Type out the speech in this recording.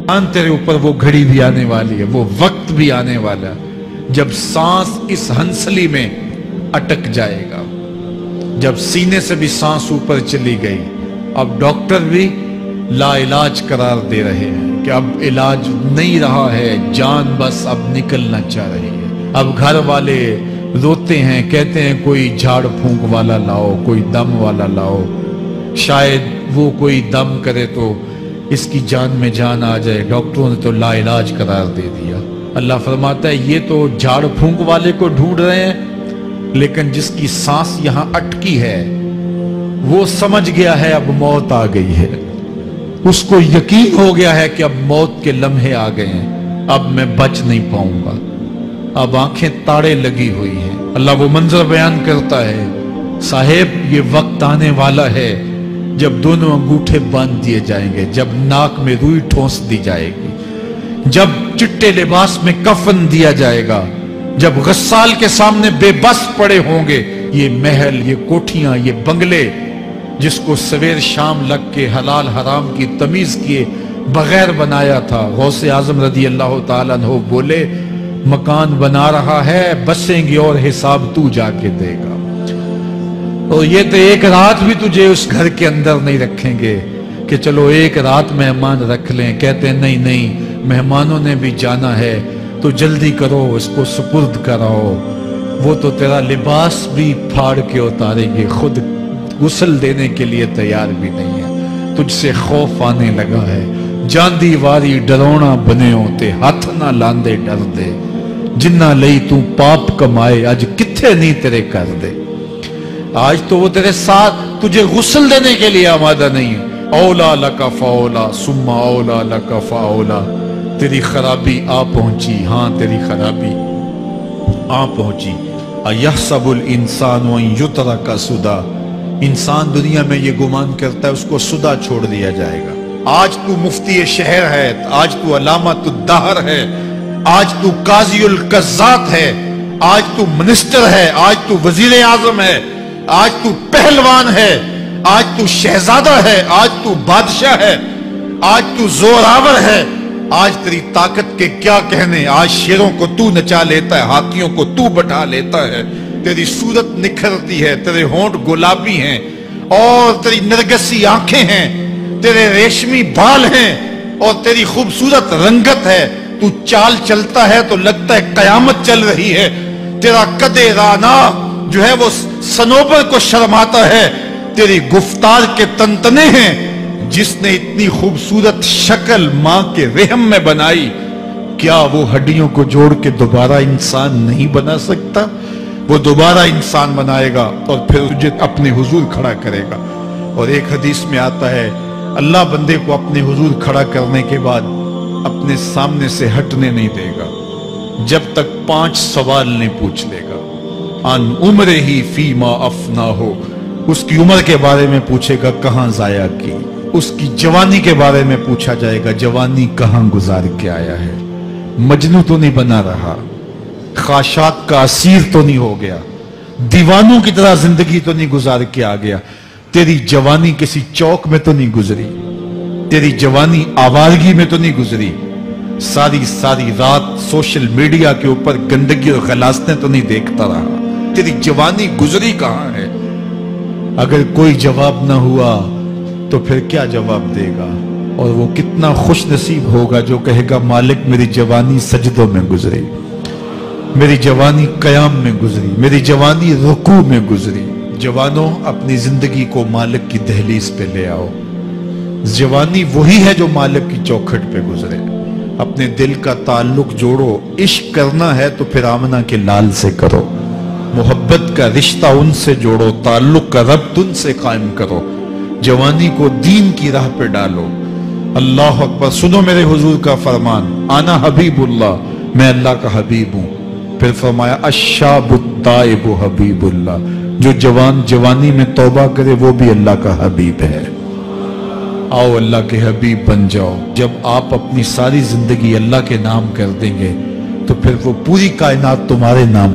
तेरे ऊपर वो घड़ी भी आने वाली है, वो वक्त भी आने वाला है जब सांस इस हंसली में अटक जाएगा, जब सीने से भी सांस ऊपर चली गई। अब डॉक्टर भी लाइलाज करार दे रहे हैं कि अब इलाज नहीं रहा है, जान बस अब निकलना चाह रही है। अब घर वाले रोते हैं, कहते हैं कोई झाड़ फूंक वाला लाओ, कोई दम वाला लाओ, शायद वो कोई दम करे तो इसकी जान में जान आ जाए। डॉक्टरों ने तो लाइलाज करार दे दिया। अल्लाह फरमाता है ये तो झाड़ फूंक वाले को ढूंढ रहे हैं, लेकिन जिसकी सांस यहां अटकी है वो समझ गया है अब मौत आ गई है, उसको यकीन हो गया है कि अब मौत के लम्हे आ गए हैं, अब मैं बच नहीं पाऊंगा, अब आंखें ताड़े लगी हुई हैं। अल्लाह वो मंजर बयान करता है, साहेब ये वक्त आने वाला है जब दोनों अंगूठे बांध दिए जाएंगे, जब नाक में रुई ठोंस दी जाएगी, जब चिट्टे लिबास में कफन दिया जाएगा, जब गस्साल के सामने बेबस पड़े होंगे। ये महल, ये कोठियां, ये बंगले जिसको सवेर शाम लग के हलाल हराम की तमीज किए बगैर बनाया था, गौसे आजम रदी अल्लाह ताला अन्हु बोले मकान बना रहा है, बसेंगे और हिसाब तू जाके देगा। और ये तो एक रात भी तुझे उस घर के अंदर नहीं रखेंगे कि चलो एक रात मेहमान रख लें। कहते हैं नहीं नहीं, मेहमानों ने भी जाना है तो जल्दी करो, इसको सुपुर्द कराओ। वो तो तेरा लिबास भी फाड़ के उतारेंगे, खुद गुस्ल देने के लिए तैयार भी नहीं है। तुझसे खौफ आने लगा है, जांदी वारी डरोना बने होते, हाथ ना लांदे डर दे, जिन्ना लई तू पाप कमाए आज किथे नहीं तेरे कर दे। आज तो वो तेरे साथ तुझे गुस्ल देने के लिए आमादा नहीं है। औला लका फौला सुम्मा औला लका फौला, तेरी खराबी आ पहुंची, हाँ तेरी खराबी आ पहुंची। अयहसबुल इंसान व युतरका सुदा, इंसान दुनिया में ये गुमान करता है उसको सुदा छोड़ दिया जाएगा। आज तू मुफ्ती शहर है, आज तू अलामतुद दहर है, आज तू काजीउल कज़्ज़ात है, आज तू मिनिस्टर है, आज तू वजीर आजम है, आज तू पहलवान है, आज तू शहजादा है, आज तू बादशाह है, आज तू जोरावर है, आज तेरी ताकत के क्या कहने। आज शेरों को तू नचा लेता है, हाथियों को तू बैठा लेता है, तेरी सूरत निखरती है, तेरे होंठ गुलाबी हैं और तेरी नरगसी आंखें हैं, तेरे रेशमी बाल हैं और तेरी खूबसूरत रंगत है। तू चाल चलता है तो लगता है कयामत चल रही है। तेरा कदे राना जो है वो सनोबर को शर्माता है। तेरी गुफ्तार के तंतने हैं, जिसने इतनी खूबसूरत शक्ल मां के रहम में बनाई, क्या वो हड्डियों को जोड़ के दोबारा इंसान नहीं बना सकता? वो दोबारा इंसान बनाएगा और फिर तुझे अपने हुजूर खड़ा करेगा। और एक हदीस में आता है, अल्लाह बंदे को अपने हुजूर खड़ा करने के बाद अपने सामने से हटने नहीं देगा जब तक 5 सवाल नहीं पूछ लेगा। अन उम्र ही फीमा अफना हो, उसकी उम्र के बारे में पूछेगा कहां जाया की। उसकी जवानी के बारे में पूछा जाएगा, जवानी कहां गुजार के आया है। मजनू तो नहीं बना रहा, ख्वाहिशात का असीर तो नहीं हो गया, दीवानों की तरह जिंदगी तो नहीं गुजार के आ गया। तेरी जवानी किसी चौक में तो नहीं गुजरी, तेरी जवानी आवारगी में तो नहीं गुजरी, सारी सारी रात सोशल मीडिया के ऊपर गंदगी और गलासतें तो नहीं देखता रहा। तेरी जवानी गुजरी कहां है? अगर कोई जवाब ना हुआ तो फिर क्या जवाब देगा? और वो कितना खुश नसीब होगा जो कहेगा मालिक मेरी जवानी सजदों में गुजरी, मेरी जवानी कयाम में गुजरी, मेरी जवानी रुकू में गुजरी। जवानों, अपनी जिंदगी को मालिक की दहलीज पे ले आओ। जवानी वही है जो मालिक की चौखट पे गुजरे। अपने दिल का ताल्लुक जोड़ो। इश्क करना है तो फिर आमना के लाल से करो, मोहब्बत का रिश्ता उनसे जोड़ो, ताल्लुक का रब्त उनसे कायम करो, जवानी को दीन की राह पे डालो। अल्लाह अकबर। सुनो मेरे हुजूर का फरमान, आना हबीबुल्लाह, मैं अल्लाह का हबीब हूं। फिर फरमाया अश्शाबुत्ताइबु हबीबुल्लाह, जो जवान जवानी में तौबा करे वो भी अल्लाह का हबीब है। आओ अल्लाह के हबीब बन जाओ। जब आप अपनी सारी जिंदगी अल्लाह के नाम कर देंगे तो फिर वो पूरी कायनात तुम्हारे नाम